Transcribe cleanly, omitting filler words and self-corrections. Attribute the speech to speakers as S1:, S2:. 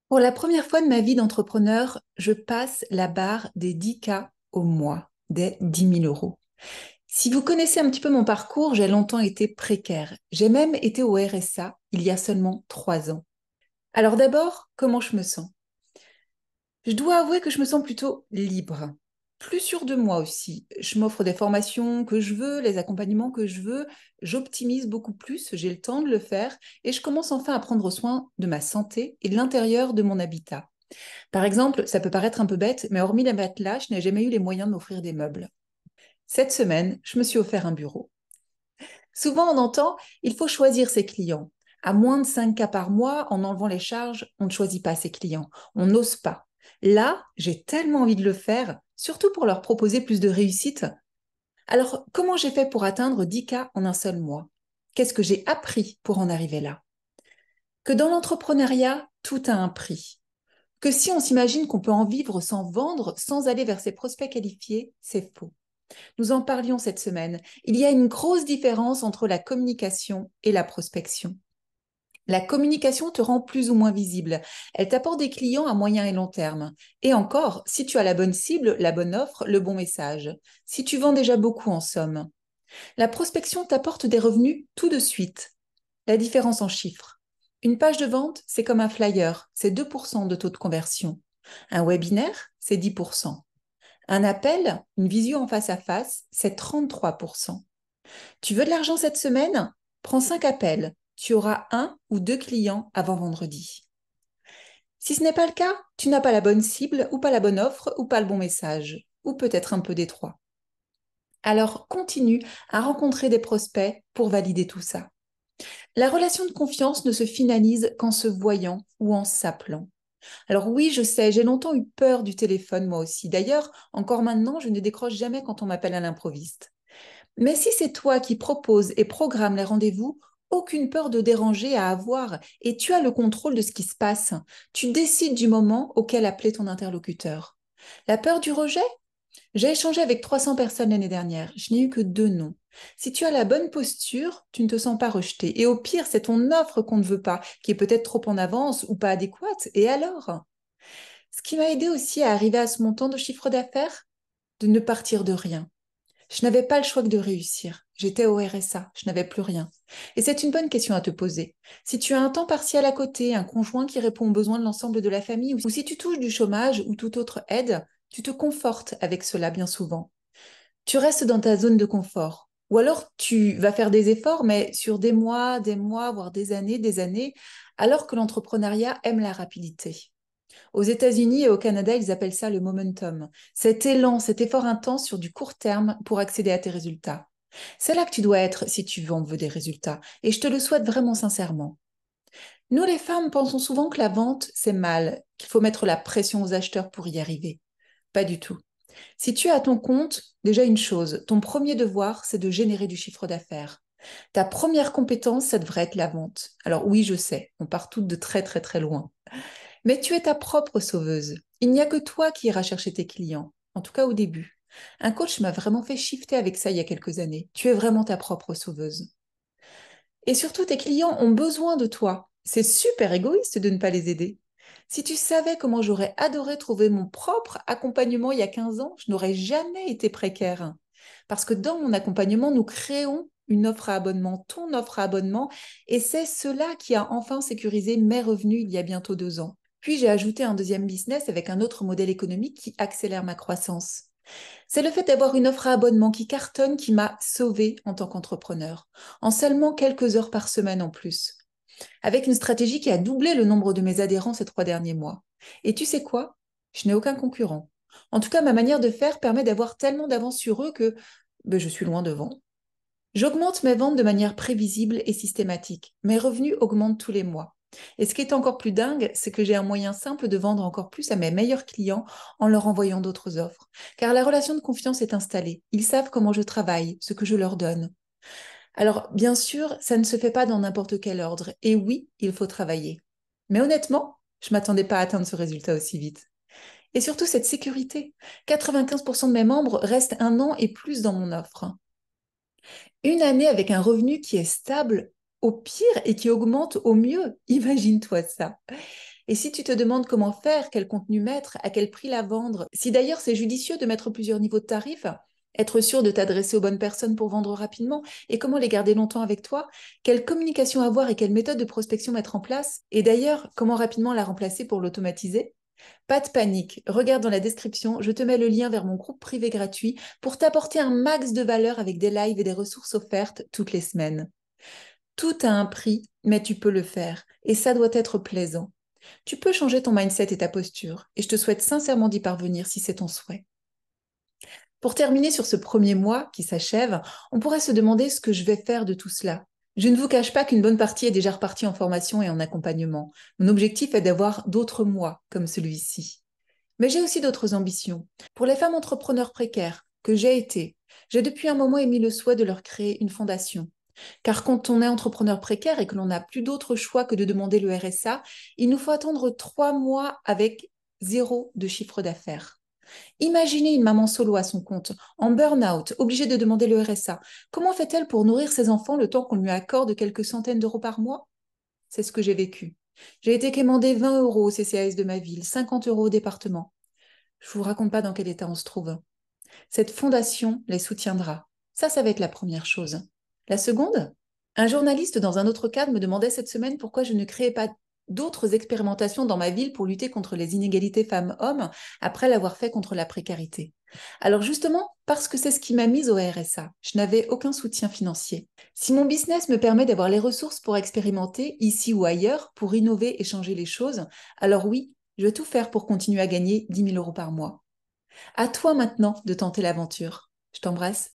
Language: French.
S1: Pour la première fois de ma vie d'entrepreneur, je passe la barre des 10K au mois, des 10 000 euros. Si vous connaissez un petit peu mon parcours, j'ai longtemps été précaire. J'ai même été au RSA il y a seulement 3 ans. Alors d'abord, comment je me sens? Je dois avouer que je me sens plutôt libre, plus sûre de moi aussi. Je m'offre des formations que je veux, les accompagnements que je veux, j'optimise beaucoup plus, j'ai le temps de le faire et je commence enfin à prendre soin de ma santé et de l'intérieur de mon habitat. Par exemple, ça peut paraître un peu bête, mais hormis les matelas, je n'ai jamais eu les moyens de m'offrir des meubles. Cette semaine, je me suis offert un bureau. Souvent, on entend, il faut choisir ses clients. À moins de 5 cas par mois, en enlevant les charges, on ne choisit pas ses clients. On n'ose pas. Là, j'ai tellement envie de le faire, surtout pour leur proposer plus de réussite. Alors, comment j'ai fait pour atteindre 10 cas en un seul mois? Qu'est-ce que j'ai appris pour en arriver là? Que dans l'entrepreneuriat, tout a un prix. Que si on s'imagine qu'on peut en vivre sans vendre, sans aller vers ses prospects qualifiés, c'est faux. Nous en parlions cette semaine. Il y a une grosse différence entre la communication et la prospection. La communication te rend plus ou moins visible. Elle t'apporte des clients à moyen et long terme. Et encore, si tu as la bonne cible, la bonne offre, le bon message. Si tu vends déjà beaucoup en somme. La prospection t'apporte des revenus tout de suite. La différence en chiffres. Une page de vente, c'est comme un flyer, c'est 2% de taux de conversion. Un webinaire, c'est 10%. Un appel, une visio en face à face, c'est 33%. Tu veux de l'argent cette semaine? Prends 5 appels. Tu auras un ou deux clients avant vendredi. Si ce n'est pas le cas, tu n'as pas la bonne cible ou pas la bonne offre ou pas le bon message, ou peut-être un peu des trois. Alors continue à rencontrer des prospects pour valider tout ça. La relation de confiance ne se finalise qu'en se voyant ou en s'appelant. Alors oui, je sais, j'ai longtemps eu peur du téléphone, moi aussi. D'ailleurs, encore maintenant, je ne décroche jamais quand on m'appelle à l'improviste. Mais si c'est toi qui proposes et programme les rendez-vous, aucune peur de déranger à avoir et tu as le contrôle de ce qui se passe. Tu décides du moment auquel appeler ton interlocuteur. La peur du rejet? J'ai échangé avec 300 personnes l'année dernière. Je n'ai eu que 2 noms. Si tu as la bonne posture, tu ne te sens pas rejeté. Et au pire, c'est ton offre qu'on ne veut pas, qui est peut-être trop en avance ou pas adéquate. Et alors? Ce qui m'a aidé aussi à arriver à ce montant de chiffre d'affaires, de ne partir de rien. Je n'avais pas le choix que de réussir. J'étais au RSA, je n'avais plus rien. Et c'est une bonne question à te poser. Si tu as un temps partiel à côté, un conjoint qui répond aux besoins de l'ensemble de la famille, ou si tu touches du chômage ou toute autre aide, tu te confortes avec cela bien souvent. Tu restes dans ta zone de confort. Ou alors tu vas faire des efforts, mais sur des mois, voire des années, alors que l'entrepreneuriat aime la rapidité. Aux États-Unis et au Canada, ils appellent ça le momentum. Cet élan, cet effort intense sur du court terme pour accéder à tes résultats. C'est là que tu dois être si tu veux des résultats. Et je te le souhaite vraiment sincèrement. Nous, les femmes, pensons souvent que la vente, c'est mal, qu'il faut mettre la pression aux acheteurs pour y arriver. Pas du tout. Si tu es à ton compte, déjà une chose, ton premier devoir, c'est de générer du chiffre d'affaires. Ta première compétence, ça devrait être la vente. Alors oui, je sais, on part toutes de très très très loin. Mais tu es ta propre sauveuse. Il n'y a que toi qui iras chercher tes clients, en tout cas au début. Un coach m'a vraiment fait shifter avec ça il y a quelques années. Tu es vraiment ta propre sauveuse. Et surtout, tes clients ont besoin de toi. C'est super égoïste de ne pas les aider. Si tu savais comment j'aurais adoré trouver mon propre accompagnement il y a 15 ans, je n'aurais jamais été précaire. Parce que dans mon accompagnement, nous créons une offre à abonnement, ton offre à abonnement, et c'est cela qui a enfin sécurisé mes revenus il y a bientôt 2 ans. Puis j'ai ajouté un deuxième business avec un autre modèle économique qui accélère ma croissance. C'est le fait d'avoir une offre à abonnement qui cartonne qui m'a sauvée en tant qu'entrepreneur, en seulement quelques heures par semaine en plus, avec une stratégie qui a doublé le nombre de mes adhérents ces 3 derniers mois. Et tu sais quoi? Je n'ai aucun concurrent. En tout cas, ma manière de faire permet d'avoir tellement d'avance sur eux que je suis loin devant. J'augmente mes ventes de manière prévisible et systématique. Mes revenus augmentent tous les mois. Et ce qui est encore plus dingue, c'est que j'ai un moyen simple de vendre encore plus à mes meilleurs clients en leur envoyant d'autres offres. Car la relation de confiance est installée. Ils savent comment je travaille, ce que je leur donne. Alors, bien sûr, ça ne se fait pas dans n'importe quel ordre. Et oui, il faut travailler. Mais honnêtement, je ne m'attendais pas à atteindre ce résultat aussi vite. Et surtout cette sécurité. 95% de mes membres restent 1 an et plus dans mon offre. Une année avec un revenu qui est stable au pire et qui augmente au mieux. Imagine-toi ça. Et si tu te demandes comment faire, quel contenu mettre, à quel prix la vendre, si d'ailleurs c'est judicieux de mettre plusieurs niveaux de tarifs, être sûr de t'adresser aux bonnes personnes pour vendre rapidement et comment les garder longtemps avec toi, quelle communication avoir et quelle méthode de prospection mettre en place, et d'ailleurs comment rapidement la remplacer pour l'automatiser. Pas de panique, regarde dans la description, je te mets le lien vers mon groupe privé gratuit pour t'apporter un max de valeur avec des lives et des ressources offertes toutes les semaines. Tout a un prix, mais tu peux le faire et ça doit être plaisant. Tu peux changer ton mindset et ta posture et je te souhaite sincèrement d'y parvenir si c'est ton souhait. Pour terminer sur ce premier mois qui s'achève, on pourrait se demander ce que je vais faire de tout cela. Je ne vous cache pas qu'une bonne partie est déjà repartie en formation et en accompagnement. Mon objectif est d'avoir d'autres mois comme celui-ci. Mais j'ai aussi d'autres ambitions. Pour les femmes entrepreneurs précaires que j'ai été, j'ai depuis un moment émis le souhait de leur créer une fondation. Car quand on est entrepreneur précaire et que l'on n'a plus d'autre choix que de demander le RSA, il nous faut attendre 3 mois avec zéro de chiffre d'affaires. Imaginez une maman solo à son compte, en burn-out, obligée de demander le RSA. Comment fait-elle pour nourrir ses enfants le temps qu'on lui accorde quelques centaines d'euros par mois? C'est ce que j'ai vécu. J'ai été quémander 20 euros au CCAS de ma ville, 50 euros au département. Je ne vous raconte pas dans quel état on se trouve. Cette fondation les soutiendra. Ça va être la première chose. La seconde, un journaliste dans un autre cadre me demandait cette semaine pourquoi je ne créais pas d'autres expérimentations dans ma ville pour lutter contre les inégalités femmes-hommes après l'avoir fait contre la précarité. Alors justement, parce que c'est ce qui m'a mise au RSA, je n'avais aucun soutien financier. Si mon business me permet d'avoir les ressources pour expérimenter, ici ou ailleurs, pour innover et changer les choses, alors oui, je vais tout faire pour continuer à gagner 10 000 euros par mois. À toi maintenant de tenter l'aventure. Je t'embrasse.